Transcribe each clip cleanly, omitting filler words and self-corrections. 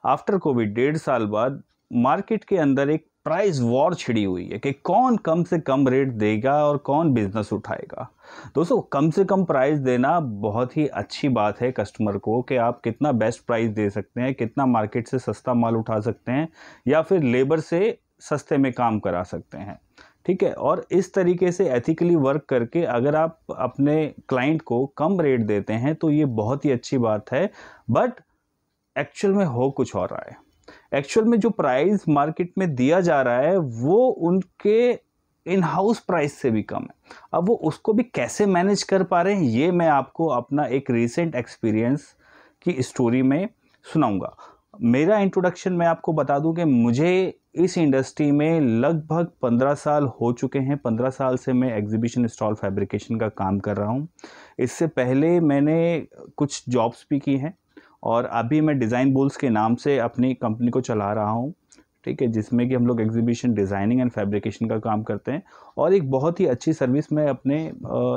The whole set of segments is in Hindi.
आफ्टर कोविड 1.5 साल बाद मार्केट के अंदर एक प्राइस वॉर छिड़ी हुई है कि कौन कम से कम रेट देगा और कौन बिजनेस उठाएगा। दोस्तों, कम से कम प्राइस देना बहुत ही अच्छी बात है कस्टमर को, कि आप कितना बेस्ट प्राइस दे सकते हैं, कितना मार्केट से सस्ता माल उठा सकते हैं या फिर लेबर से सस्ते में काम करा सकते हैं। ठीक है, और इस तरीके से एथिकली वर्क करके अगर आप अपने क्लाइंट को कम रेट देते हैं तो ये बहुत ही अच्छी बात है। बट एक्चुअल में हो कुछ और रहा है। एक्चुअल में जो प्राइस मार्केट में दिया जा रहा है वो उनके इन हाउस प्राइस से भी कम है। अब वो उसको भी कैसे मैनेज कर पा रहे हैं, ये मैं आपको अपना एक रीसेंट एक्सपीरियंस की स्टोरी में सुनाऊंगा। मेरा इंट्रोडक्शन मैं आपको बता दूं कि मुझे इस इंडस्ट्री में लगभग 15 साल हो चुके हैं। 15 साल से मैं एग्जीबिशन स्टॉल फैब्रिकेशन का काम कर रहा हूं। इससे पहले मैंने कुछ जॉब्स भी की हैं और अभी मैं डिज़ाइन बुल्स के नाम से अपनी कंपनी को चला रहा हूँ। ठीक है, जिसमें कि हम लोग एग्जीबिशन डिज़ाइनिंग एंड फैब्रिकेशन का काम करते हैं और एक बहुत ही अच्छी सर्विस मैं अपने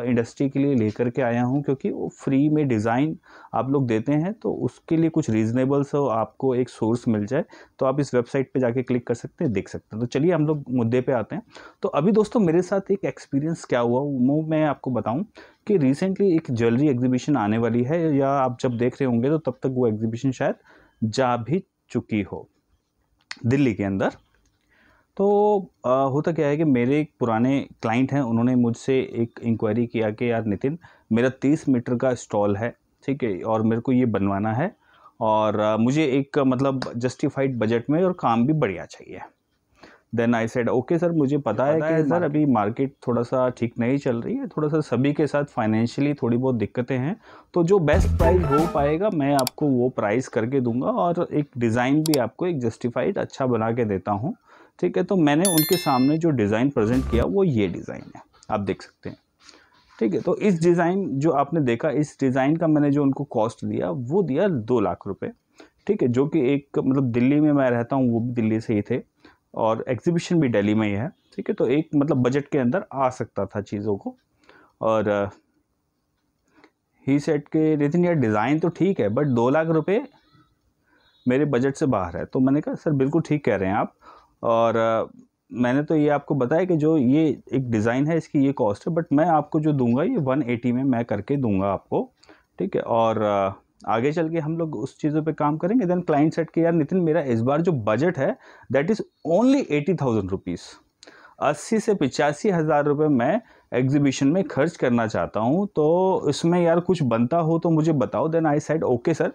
इंडस्ट्री के लिए लेकर के आया हूँ, क्योंकि वो फ्री में डिज़ाइन आप लोग देते हैं तो उसके लिए कुछ रीज़नेबल सा आपको एक सोर्स मिल जाए तो आप इस वेबसाइट पे जाके क्लिक कर सकते हैं, देख सकते हैं। तो चलिए हम लोग मुद्दे पे आते हैं। तो अभी दोस्तों मेरे साथ एक एक्सपीरियंस क्या हुआ वो मैं आपको बताऊँ कि रिसेंटली एक ज्वेलरी एग्जीबिशन आने वाली है, या आप जब देख रहे होंगे तो तब तक वो एग्जीबिशन शायद जा भी चुकी हो दिल्ली के अंदर। तो होता क्या है कि मेरे एक पुराने क्लाइंट हैं, उन्होंने मुझसे एक इंक्वायरी किया कि यार नितिन, मेरा 30 मीटर का स्टॉल है, ठीक है, और मेरे को ये बनवाना है और मुझे एक मतलब जस्टिफाइड बजट में और काम भी बढ़िया चाहिए। Then I said okay sir, मुझे पता है कि सर अभी मार्केट थोड़ा सा ठीक नहीं चल रही है, थोड़ा सा सभी के साथ फाइनेंशियली थोड़ी बहुत दिक्कतें हैं, तो जो बेस्ट प्राइस हो पाएगा मैं आपको वो प्राइस करके दूंगा और एक डिज़ाइन भी आपको एक जस्टिफाइड अच्छा बना के देता हूँ। ठीक है, तो मैंने उनके सामने जो डिज़ाइन प्रेजेंट किया वो ये डिज़ाइन है, आप देख सकते हैं। ठीक है, तो इस डिज़ाइन जो आपने देखा, इस डिज़ाइन का मैंने जो उनको कॉस्ट दिया वो दिया 2 लाख रुपए। ठीक है, जो कि एक मतलब दिल्ली में मैं रहता हूँ, वो भी दिल्ली से ही थे और एग्जीबिशन भी दिल्ली में ही है। ठीक है, तो एक मतलब बजट के अंदर आ सकता था चीज़ों को। और ही सेट के नितिन यार डिज़ाइन तो ठीक है बट 2 लाख रुपए मेरे बजट से बाहर है। तो मैंने कहा सर बिल्कुल ठीक कह रहे हैं आप, और मैंने तो ये आपको बताया कि जो ये एक डिज़ाइन है इसकी ये कॉस्ट है, बट मैं आपको जो दूंगा ये 180 में मैं करके दूंगा आपको। ठीक है, और आगे चल के हम लोग उस चीज़ों पे काम करेंगे। देन क्लाइंट सेट के यार नितिन, मेरा इस बार जो बजट है दैट इज़ ओनली 80,000 रुपीज़, 80 से 85,000 रुपये मैं एग्जीबिशन में खर्च करना चाहता हूँ, तो इसमें यार कुछ बनता हो तो मुझे बताओ। Then I said okay sir,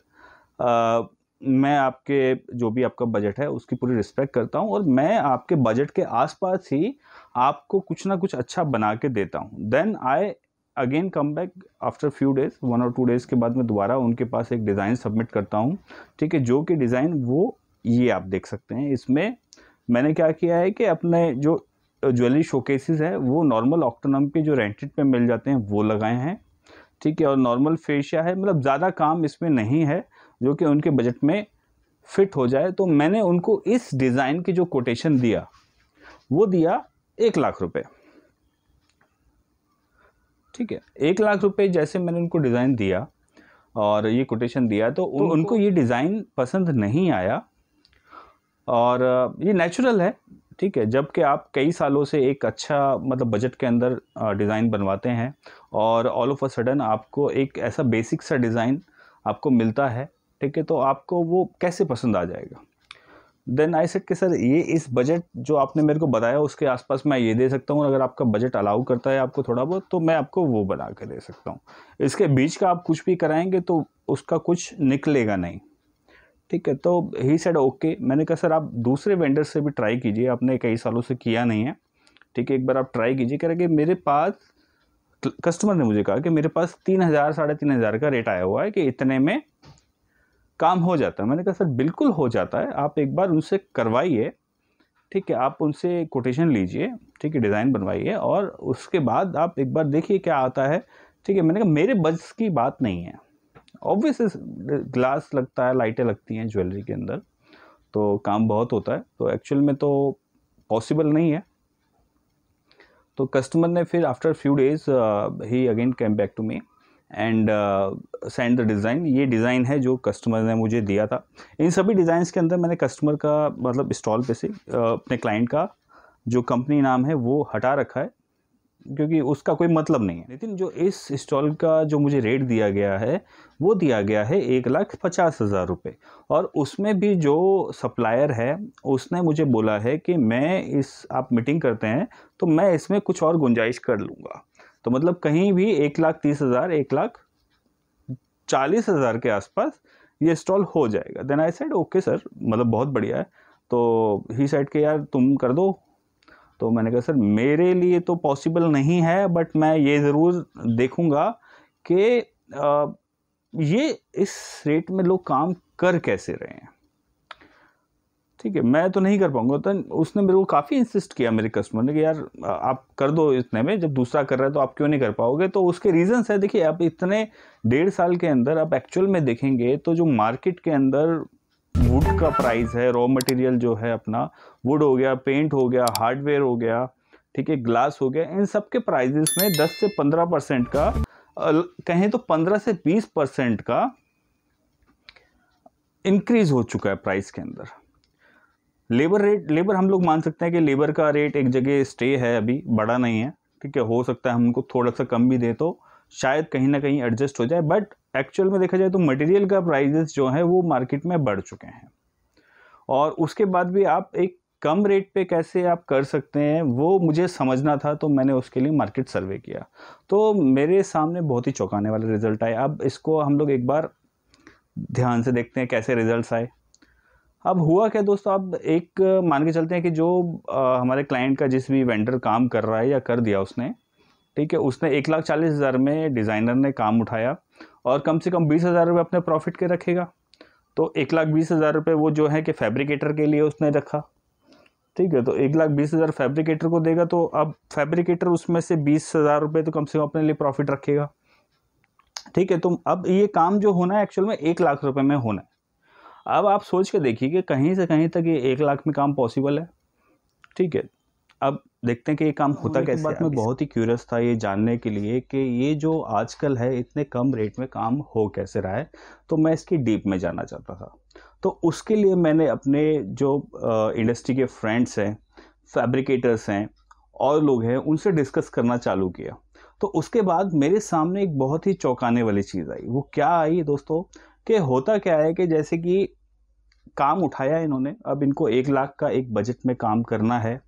मैं आपके जो भी आपका बजट है उसकी पूरी रिस्पेक्ट करता हूँ और मैं आपके बजट के आसपास ही आपको कुछ ना कुछ अच्छा बना के देता हूँ। Then I again come back after few days, 1 और 2 डेज़ के बाद मैं दोबारा उनके पास एक डिज़ाइन सबमिट करता हूँ। ठीक है, जो कि डिज़ाइन वो ये आप देख सकते हैं। इसमें मैंने क्या किया है कि अपने जो ज्वेलरी शोकेसेस है वो नॉर्मल ऑक्टोनम के जो रेंटेड पे मिल जाते हैं वो लगाए हैं। ठीक है, और नॉर्मल फेशिया है, मतलब ज़्यादा काम इसमें नहीं है जो कि उनके बजट में फिट हो जाए। तो मैंने उनको इस डिज़ाइन की जो कोटेशन दिया वो दिया 1 लाख रुपए। ठीक है, 1 लाख रुपए जैसे मैंने उनको डिज़ाइन दिया और ये कोटेशन दिया तो उनको ये डिज़ाइन पसंद नहीं आया। और ये नेचुरल है। ठीक है, जबकि आप कई सालों से एक अच्छा मतलब बजट के अंदर डिज़ाइन बनवाते हैं और ऑल ऑफ अ सडन आपको एक ऐसा बेसिक सा डिज़ाइन आपको मिलता है, ठीक है, तो आपको वो कैसे पसंद आ जाएगा। देन आई सेड कि सर ये इस बजट जो आपने मेरे को बताया उसके आसपास मैं ये दे सकता हूँ, अगर आपका बजट अलाउ करता है आपको थोड़ा बहुत तो मैं आपको वो बना के दे सकता हूँ। इसके बीच का आप कुछ भी कराएंगे तो उसका कुछ निकलेगा नहीं। ठीक है, तो ही सेड ओके। मैंने कहा सर आप दूसरे वेंडर से भी ट्राई कीजिए, आपने कई सालों से किया नहीं है। ठीक है, एक बार आप ट्राई कीजिए। कह रहे कि मेरे पास, कस्टमर ने मुझे कहा कि मेरे पास 3,000 3,500 का रेट आया हुआ है कि इतने में काम हो जाता है। मैंने कहा सर बिल्कुल हो जाता है, आप एक बार उनसे करवाइए। ठीक है, आप उनसे कोटेशन लीजिए, ठीक है, डिज़ाइन बनवाइए और उसके बाद आप एक बार देखिए क्या आता है। ठीक है, मैंने कहा मेरे बस की बात नहीं है। ऑब्वियस ग्लास लगता है, लाइटें लगती हैं ज्वेलरी के अंदर, तो काम बहुत होता है, तो एक्चुअल में तो पॉसिबल नहीं है। तो कस्टमर ने फिर आफ्टर फ्यू डेज ही again came back to me and send the design. ये डिज़ाइन है जो कस्टमर ने मुझे दिया था। इन सभी डिज़ाइंस के अंदर मैंने कस्टमर का मतलब स्टॉल पे से अपने क्लाइंट का जो कंपनी नाम है वो हटा रखा है, क्योंकि उसका कोई मतलब नहीं है। लेकिन जो इस स्टॉल का जो मुझे रेट दिया गया है वो दिया गया है 1,50,000 रुपये, और उसमें भी जो सप्लायर है उसने मुझे बोला है कि मैं इस, आप मीटिंग करते हैं तो मैं इसमें कुछ और गुंजाइश कर लूँगा। तो मतलब कहीं भी 1,30,000 1,40,000 के आसपास ये स्टॉल हो जाएगा। Then I said okay sir, मतलब बहुत बढ़िया है। तो ही सेड कि यार तुम कर दो। तो मैंने कहा सर मेरे लिए तो पॉसिबल नहीं है, बट मैं ये ज़रूर देखूंगा कि ये इस रेट में लोग काम कर कैसे रहे हैं। ठीक है, मैं तो नहीं कर पाऊंगा। तो उसने मेरे को काफ़ी इंसिस्ट किया, मेरे कस्टमर ने, कि यार आप कर दो इतने में, जब दूसरा कर रहा है तो आप क्यों नहीं कर पाओगे। तो उसके रीजंस है, देखिए आप इतने 1.5 साल के अंदर आप एक्चुअल में देखेंगे तो जो मार्केट के अंदर वुड का प्राइस है, रॉ मटेरियल जो है अपना, वुड हो गया, पेंट हो गया, हार्डवेयर हो गया, ठीक है, ग्लास हो गया, इन सब के प्राइजेस में 10 से 15% का, कहें तो 15 से 20% का इंक्रीज हो चुका है प्राइस के अंदर। लेबर हम लोग मान सकते हैं कि लेबर का रेट एक जगह स्टे है, अभी बढ़ा नहीं है। ठीक है, हो सकता है हम उनको थोड़ा सा कम भी दे तो शायद कहीं ना कहीं एडजस्ट हो जाए, बट एक्चुअल में देखा जाए तो मटेरियल का प्राइजेस जो है वो मार्केट में बढ़ चुके हैं। और उसके बाद भी आप एक कम रेट पे कैसे आप कर सकते हैं वो मुझे समझना था, तो मैंने उसके लिए मार्केट सर्वे किया। तो मेरे सामने बहुत ही चौंकाने वाले रिजल्ट आए। अब इसको हम लोग एक बार ध्यान से देखते हैं कैसे रिजल्ट्स आए। अब हुआ क्या दोस्तों, अब एक मान के चलते हैं कि जो हमारे क्लाइंट का जिस भी वेंडर काम कर रहा है या कर दिया उसने, ठीक है, उसने 1,40,000 में डिज़ाइनर ने काम उठाया और कम से कम 20,000 रुपये अपने प्रॉफिट के रखेगा। तो 1,20,000 रुपये वो जो है कि फैब्रिकेटर के लिए उसने रखा। ठीक है, तो 1,20,000 फैब्रिकेटर को देगा, तो अब फैब्रिकेटर उसमें से 20,000 रुपये तो कम से कम अपने लिए प्रॉफिट रखेगा। ठीक है, तो अब ये काम जो होना है एक्चुअल में 1,00,000 रुपये में होना है। अब आप सोच के देखिए कि कहीं से कहीं तक ये 1,00,000 में काम पॉसिबल है। ठीक है, अब देखते हैं कि ये काम होता कैसे। बात में बहुत ही क्यूरियस था ये जानने के लिए कि ये जो आजकल है इतने कम रेट में काम हो कैसे रहा है, तो मैं इसकी डीप में जानना चाहता था। तो उसके लिए मैंने अपने जो इंडस्ट्री के फ्रेंड्स हैं, फैब्रिकेटर्स हैं और लोग हैं, उनसे डिस्कस करना चालू किया। तो उसके बाद मेरे सामने एक बहुत ही चौंकाने वाली चीज़ आई। वो क्या आई दोस्तों, कि होता क्या है कि जैसे कि काम उठाया इन्होंने, अब इनको 1,00,000 का एक बजट में काम करना है।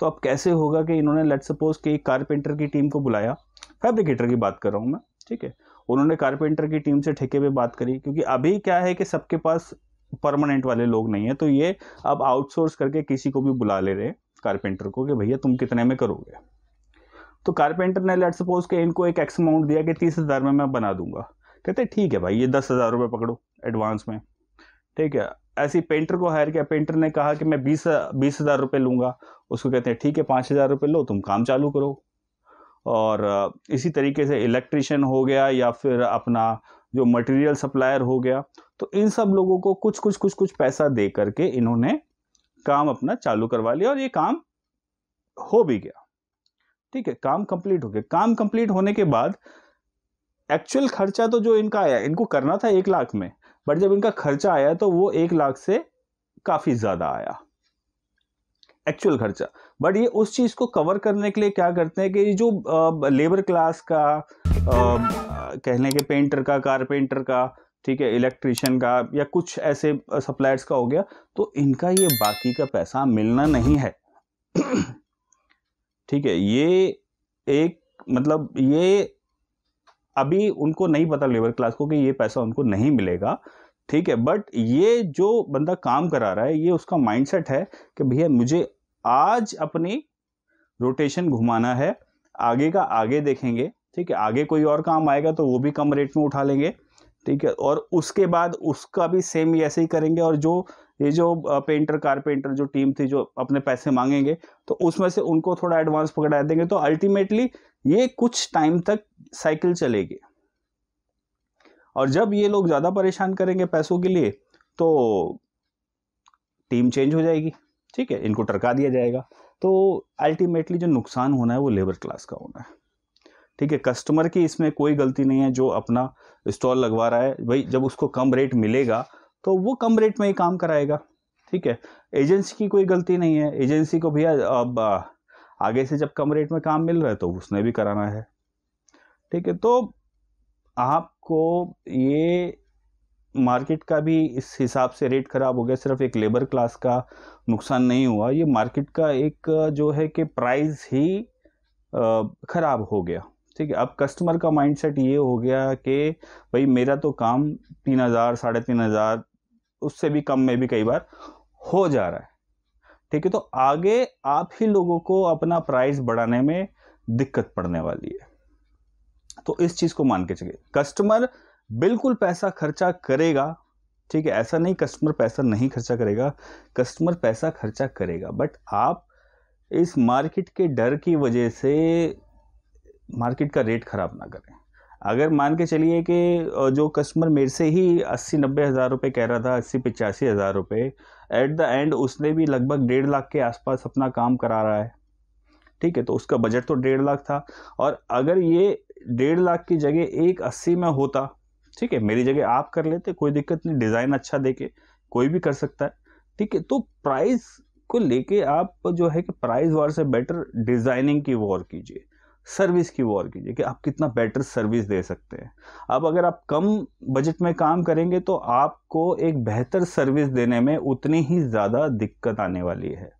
तो अब कैसे होगा कि इन्होंने लेट सपोज कि कारपेंटर की टीम को बुलाया, फैब्रिकेटर की बात कर रहा हूँ मैं, ठीक है, उन्होंने कारपेंटर की टीम से ठेके पे बात करी, क्योंकि अभी क्या है कि सबके पास परमानेंट वाले लोग नहीं है, तो ये अब आउटसोर्स करके किसी को भी बुला ले रहे हैं कारपेंटर को कि भैया तुम कितने में करोगे। तो कारपेंटर ने लेट सपोज कि इनको एक एक्स अमाउंट दिया कि 30,000 में मैं बना दूंगा। कहते ठीक है भाई, ये 10,000 रुपये पकड़ो एडवांस में। ठीक है, ऐसी पेंटर को हायर किया, पेंटर ने कहा कि मैं 20,000 रुपये लूँगा। उसको कहते हैं ठीक है 5,000 रुपये लो, तुम काम चालू करो। और इसी तरीके से इलेक्ट्रिशियन हो गया या फिर अपना जो मटेरियल सप्लायर हो गया, तो इन सब लोगों को कुछ कुछ कुछ कुछ पैसा दे करके इन्होंने काम अपना चालू करवा लिया और ये काम हो भी गया। ठीक है, काम कंप्लीट हो गया। काम कंप्लीट होने के बाद एक्चुअल खर्चा तो जो इनका आया, इनको करना था 1,00,000 में, बट जब इनका खर्चा आया तो वो 1,00,000 से काफी ज्यादा आया एक्चुअल खर्चा। बट ये उस चीज को कवर करने के लिए क्या करते हैं कि जो लेबर क्लास का कह लें कि पेंटर का, कारपेंटर का, ठीक है, इलेक्ट्रिशियन का या कुछ ऐसे सप्लायर्स का हो गया, तो इनका ये बाकी का पैसा मिलना नहीं है। ठीक है, ये एक मतलब ये अभी उनको नहीं पता लेबर क्लास को कि ये पैसा उनको नहीं मिलेगा। ठीक है, बट ये जो बंदा काम करा रहा है, ये उसका माइंडसेट है कि भैया मुझे आज अपनी रोटेशन घुमाना है, आगे का आगे देखेंगे। ठीक है, आगे कोई और काम आएगा तो वो भी कम रेट में उठा लेंगे। ठीक है, और उसके बाद उसका भी सेम ऐसे ही करेंगे। और ये जो पेंटर कारपेंटर जो टीम थी जो अपने पैसे मांगेंगे, तो उसमें से उनको थोड़ा एडवांस पकड़ा देंगे। तो अल्टीमेटली ये कुछ टाइम तक साइकिल चलेगी। और जब ये लोग ज़्यादा परेशान करेंगे पैसों के लिए, तो टीम चेंज हो जाएगी। ठीक है, इनको टरका दिया जाएगा। तो अल्टीमेटली जो नुकसान होना है वो लेबर क्लास का होना है। ठीक है, कस्टमर की इसमें कोई गलती नहीं है जो अपना स्टॉल लगवा रहा है। भाई जब उसको कम रेट मिलेगा तो वो कम रेट में ही काम कराएगा। ठीक है, एजेंसी की कोई गलती नहीं है, एजेंसी को भैया अब आगे से जब कम रेट में काम मिल रहा है तो उसने भी कराना है। ठीक है, तो आपको ये मार्केट का भी इस हिसाब से रेट खराब हो गया, सिर्फ एक लेबर क्लास का नुकसान नहीं हुआ, ये मार्केट का एक जो है कि प्राइस ही खराब हो गया। ठीक है, अब कस्टमर का माइंडसेट ये हो गया कि भाई मेरा तो काम 3,000 3,500 उससे भी कम में भी कई बार हो जा रहा है। ठीक है, तो आगे आप ही लोगों को अपना प्राइस बढ़ाने में दिक्कत पड़ने वाली है। तो इस चीज को मान के चलिए, कस्टमर बिल्कुल पैसा खर्चा करेगा। ठीक है, ऐसा नहीं कस्टमर पैसा नहीं खर्चा करेगा, कस्टमर पैसा खर्चा करेगा, बट आप इस मार्केट के डर की वजह से मार्केट का रेट खराब ना करें। अगर मान के चलिए कि जो कस्टमर मेरे से ही 80-90 हज़ार रुपये कह रहा था, 80-85 हज़ार रुपये, एट द एंड उसने भी लगभग 1.5 लाख के आसपास अपना काम करा रहा है। ठीक है, तो उसका बजट तो 1.5 लाख था, और अगर ये 1.5 लाख की जगह 180 में होता, ठीक है, मेरी जगह आप कर लेते, कोई दिक्कत नहीं, डिज़ाइन अच्छा देके कोई भी कर सकता है। ठीक है, तो प्राइस को लेके आप जो है कि प्राइस वॉर से बेटर डिज़ाइनिंग की वॉर कीजिए, सर्विस की वॉर कीजिए कि आप कितना बेटर सर्विस दे सकते हैं। अब अगर आप कम बजट में काम करेंगे तो आपको एक बेहतर सर्विस देने में उतनी ही ज़्यादा दिक्कत आने वाली है।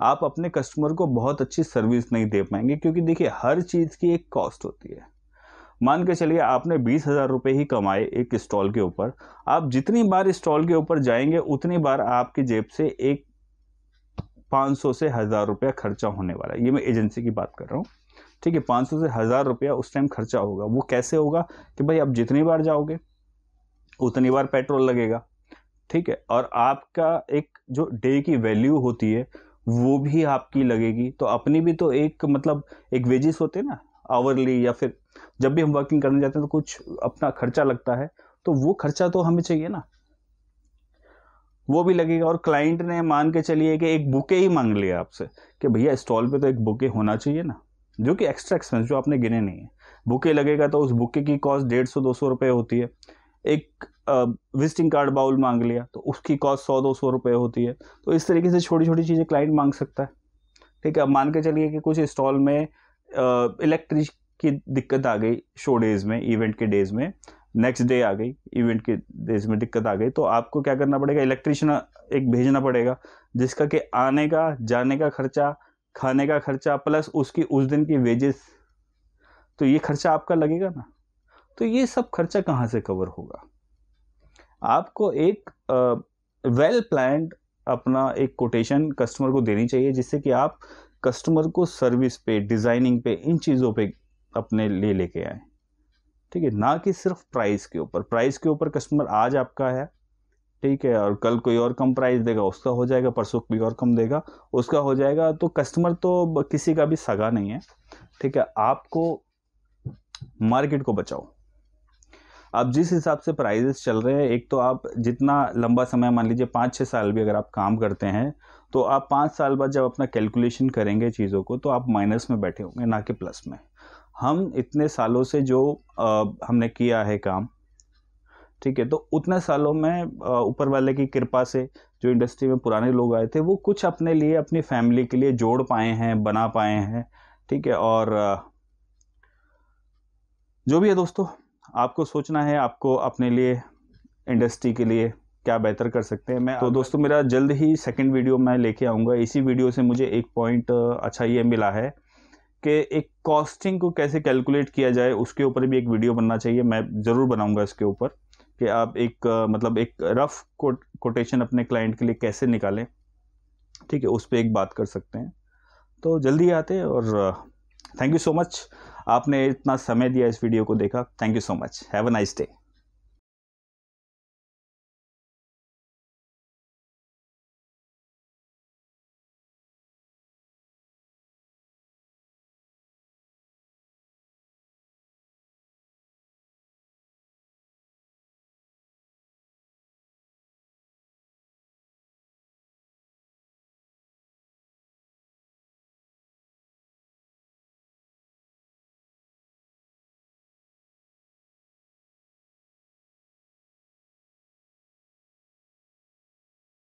आप अपने कस्टमर को बहुत अच्छी सर्विस नहीं दे पाएंगे, क्योंकि देखिए हर चीज़ की एक कॉस्ट होती है। मान के चलिए आपने 20,000 रुपये ही कमाए एक स्टॉल के ऊपर, आप जितनी बार स्टॉल के ऊपर जाएंगे उतनी बार आपकी जेब से एक 500 से 1,000 रुपया खर्चा होने वाला है। ये मैं एजेंसी की बात कर रहा हूँ। ठीक है, 500 से 1,000 रुपया उस टाइम खर्चा होगा। वो कैसे होगा कि भाई आप जितनी बार जाओगे उतनी बार पेट्रोल लगेगा। ठीक है, और आपका एक जो डे की वैल्यू होती है वो भी आपकी लगेगी। तो अपनी भी तो एक मतलब एक वेजेस होते हैं ना, आवरली, या फिर जब भी हम वर्किंग करने जाते हैं तो कुछ अपना खर्चा लगता है, तो वो खर्चा तो हमें चाहिए ना, वो भी लगेगा। और क्लाइंट ने मान के चलिए कि एक बुके ही मांग लिया आपसे कि भैया स्टॉल पे तो एक बुके होना चाहिए ना, जो कि एक्स्ट्रा एक्सपेंस जो आपने गिने नहीं है, बुके लगेगा तो उस बुके की कॉस्ट 150-200 रुपये होती है। एक विजिटिंग कार्ड बाउल मांग लिया तो उसकी कॉस्ट 100-200 रुपये होती है। तो इस तरीके से छोटी छोटी चीज़ें क्लाइंट मांग सकता है। ठीक है, अब मान के चलिए कि कुछ स्टॉल में इलेक्ट्रिक की दिक्कत आ गई, शो डेज में, इवेंट के डेज में, नेक्स्ट डे आ गई, इवेंट के डेज में दिक्कत आ गई, तो आपको क्या करना पड़ेगा, इलेक्ट्रिशियन एक भेजना पड़ेगा, जिसका कि आने का जाने का खर्चा, खाने का खर्चा, प्लस उसकी उस दिन की वेजेस, तो ये खर्चा आपका लगेगा ना। तो ये सब खर्चा कहाँ से कवर होगा? आपको एक वेल प्लान्ड अपना एक कोटेशन कस्टमर को देनी चाहिए, जिससे कि आप कस्टमर को सर्विस पे, डिज़ाइनिंग पे, इन चीज़ों पे अपने लिए लेके आए। ठीक है, ना कि सिर्फ प्राइस के ऊपर। प्राइस के ऊपर कस्टमर आज आपका है, ठीक है, और कल कोई और कम प्राइस देगा उसका हो जाएगा, परसों कोई और कम देगा उसका हो जाएगा। तो कस्टमर तो किसी का भी सगा नहीं है। ठीक है, आपको मार्केट को बचाओ। आप जिस हिसाब से प्राइजेस चल रहे हैं, एक तो आप जितना लंबा समय, मान लीजिए 5-6 साल भी अगर आप काम करते हैं, तो आप 5 साल बाद जब अपना कैलकुलेशन करेंगे चीज़ों को, तो आप माइनस में बैठे होंगे, ना कि प्लस में। हम इतने सालों से जो हमने किया है काम, ठीक है, तो उतने सालों में ऊपर वाले की कृपा से जो इंडस्ट्री में पुराने लोग आए थे, वो कुछ अपने लिए, अपनी फैमिली के लिए जोड़ पाए हैं, बना पाए हैं। ठीक है, और जो भी है दोस्तों, आपको सोचना है आपको अपने लिए, इंडस्ट्री के लिए क्या बेहतर कर सकते हैं। मैं तो दोस्तों मेरा जल्द ही सेकंड वीडियो मैं लेके आऊँगा। इसी वीडियो से मुझे एक पॉइंट अच्छा ये मिला है कि एक कॉस्टिंग को कैसे कैलकुलेट किया जाए, उसके ऊपर भी एक वीडियो बनना चाहिए। मैं ज़रूर बनाऊंगा इसके ऊपर कि आप एक मतलब एक रफ कोटेशन अपने क्लाइंट के लिए कैसे निकालें। ठीक है, उस पर एक बात कर सकते हैं। तो जल्दी आते हैं, और थैंक यू सो मच, आपने इतना समय दिया इस वीडियो को देखा। Thank you so much, have a nice day.